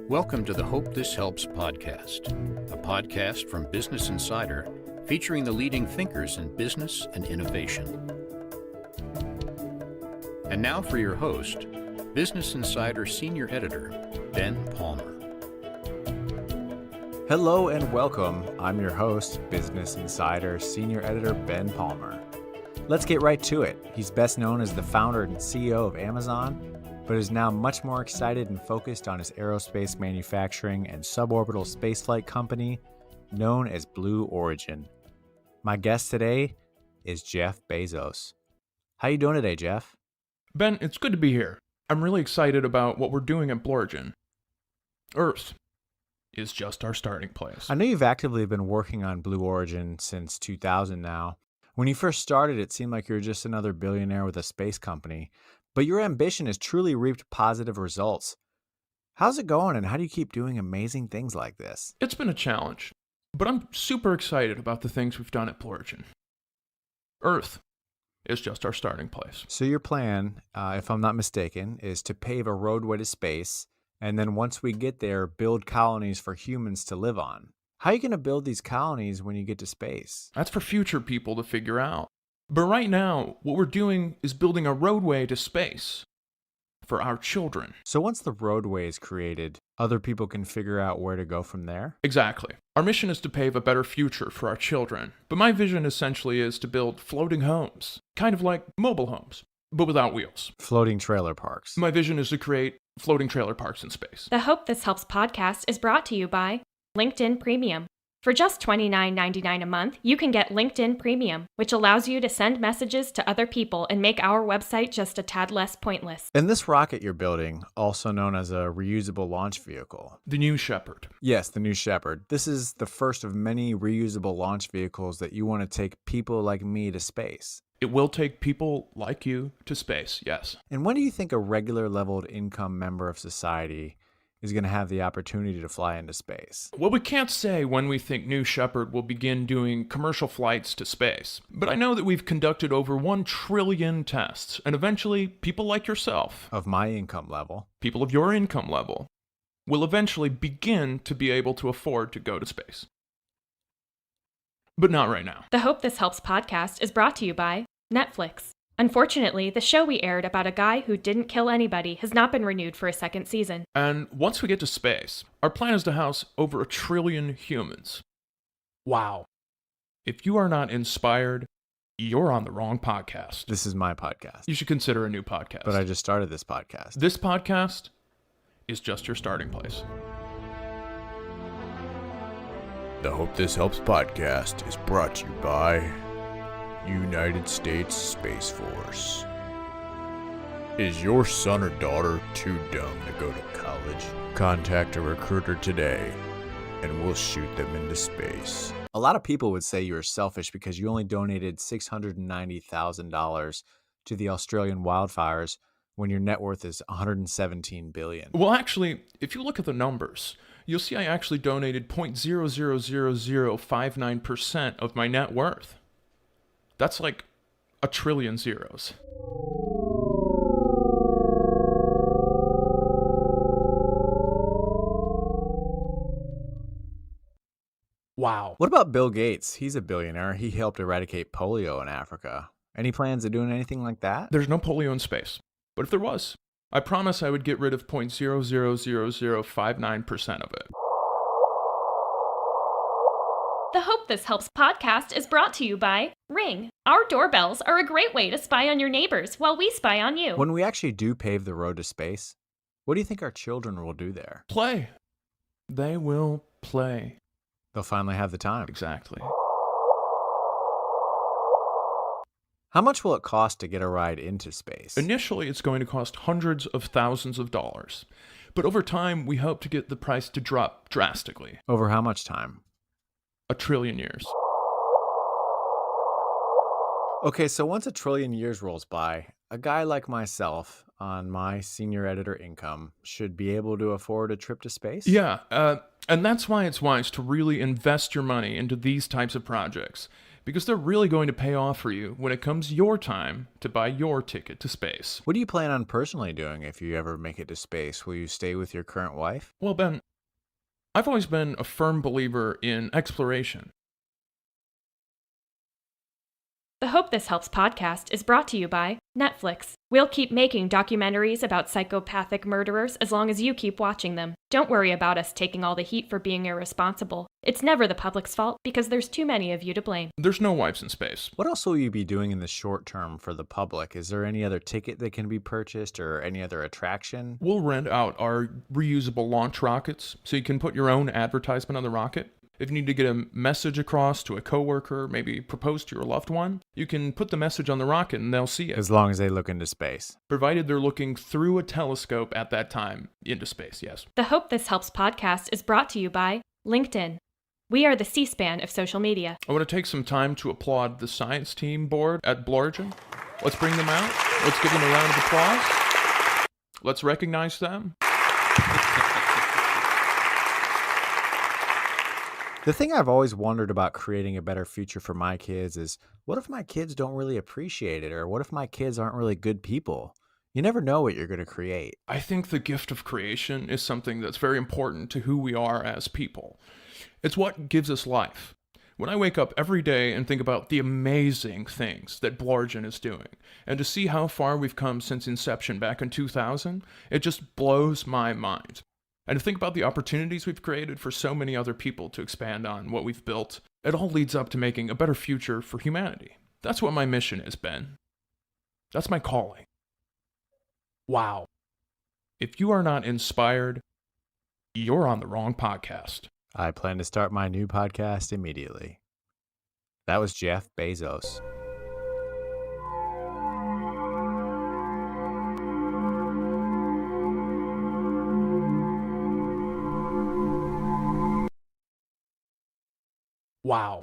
Welcome to the Hope This Helps podcast, a podcast from Business Insider featuring the leading thinkers in business and innovation. And now for your host, Business Insider Senior Editor, Ben Palmer. Hello and welcome. I'm your host, Business Insider Senior Editor Ben Palmer. Let's get right to it. He's best known as the founder and CEO of Amazon, but is now much more excited and focused on his aerospace manufacturing and suborbital spaceflight company known as Blue Origin. My guest today is Jeff Bezos. How you doing today, Jeff? Ben, it's good to be here. I'm really excited about what we're doing at Blue Origin. Earth is just our starting place. I know you've actively been working on Blue Origin since 2000 now. When you first started, it seemed like you were just another billionaire with a space company. But your ambition has truly reaped positive results. How's it going, and how do you keep doing amazing things like this? It's been a challenge, but I'm super excited about the things we've done at Blue Origin. Earth is just our starting place. So your plan, if I'm not mistaken, is to pave a roadway to space, and then once we get there, build colonies for humans to live on. How are you going to build these colonies when you get to space? That's for future people to figure out. But right now, what we're doing is building a roadway to space for our children. So once the roadway is created, other people can figure out where to go from there? Exactly. Our mission is to pave a better future for our children. But my vision essentially is to build floating homes, kind of like mobile homes, but without wheels. Floating trailer parks. My vision is to create floating trailer parks in space. The Hope This Helps podcast is brought to you by LinkedIn Premium. For just $29.99 a month, you can get LinkedIn Premium, which allows you to send messages to other people and make our website just a tad less pointless. And this rocket you're building, also known as a reusable launch vehicle. The New Shepard. Yes, the New Shepard. This is the first of many reusable launch vehicles that you want to take people like me to space. It will take people like you to space, yes. And when do you think a regular leveled income member of society is going to have the opportunity to fly into space? Well, we can't say when we think New Shepard will begin doing commercial flights to space, but I know that we've conducted over 1 trillion tests, and eventually people like yourself, Of my income level. people of your income level, will eventually begin to be able to afford to go to space. But not right now. The Hope This Helps podcast is brought to you by Netflix. Unfortunately, the show we aired about a guy who didn't kill anybody has not been renewed for a second season. And once we get to space, our plan is to house over 1 trillion humans. Wow. If you are not inspired, you're on the wrong podcast. This is my podcast. You should consider a new podcast. But I just started this podcast. This podcast is just your starting place. The Hope This Helps podcast is brought to you by United States Space Force. Is your son or daughter too dumb to go to college? Contact a recruiter today, and we'll shoot them into space. A lot of people would say you were selfish because you only donated $690,000 to the Australian wildfires when your net worth is $117 billion. Well, actually, if you look at the numbers, you'll see I actually donated 0.00059% of my net worth. That's like 1 trillion zeros. Wow. What about Bill Gates? He's a billionaire. He helped eradicate polio in Africa. Any plans of doing anything like that? There's no polio in space. But if there was, I promise I would get rid of 0.00059% of it. The Hope This Helps podcast is brought to you by Ring. Our doorbells are a great way to spy on your neighbors while we spy on you. When we actually do pave the road to space, what do you think our children will do there? Play. They will play. They'll finally have the time. Exactly. How much will it cost to get a ride into space? Initially, it's going to cost hundreds of thousands of dollars. But over time, we hope to get the price to drop drastically. Over how much time? 1 trillion years. Okay, so once 1 trillion years rolls by, a guy like myself on my senior editor income should be able to afford a trip to space? Yeah, and that's why it's wise to really invest your money into these types of projects. because they're really going to pay off for you when it comes your time to buy your ticket to space. What do you plan on personally doing if you ever make it to space? Will you stay with your current wife? Well, Ben, I've always been a firm believer in exploration. The Hope This Helps podcast is brought to you by Netflix. We'll keep making documentaries about psychopathic murderers as long as you keep watching them. Don't worry about us taking all the heat for being irresponsible. It's never the public's fault because there's too many of you to blame. There's no wives in space. What else will you be doing in the short term for the public? Is there any other ticket that can be purchased or any other attraction? We'll rent out our reusable launch rockets so you can put your own advertisement on the rocket. If you need to get a message across to a coworker, maybe propose to your loved one, you can put the message on the rocket and they'll see it. As long as they look into space. Provided they're looking through a telescope at that time into space, yes. The Hope This Helps podcast is brought to you by LinkedIn. We are the C-SPAN of social media. I want to take some time to applaud the science team board at Blorgen. Let's bring them out. Let's give them a round of applause. Let's recognize them. The thing I've always wondered about creating a better future for my kids is, what if my kids don't really appreciate it? Or what if my kids aren't really good people? You never know what you're going to create. I think the gift of creation is something that's very important to who we are as people. It's what gives us life. When I wake up every day and think about the amazing things that Blorgen is doing, and to see how far we've come since inception back in 2000, it just blows my mind. And to think about the opportunities we've created for so many other people to expand on what we've built, it all leads up to making a better future for humanity. That's what my mission is, Ben. That's my calling. Wow. If you are not inspired, you're on the wrong podcast. I plan to start my new podcast immediately. That was Jeff Bezos. Wow.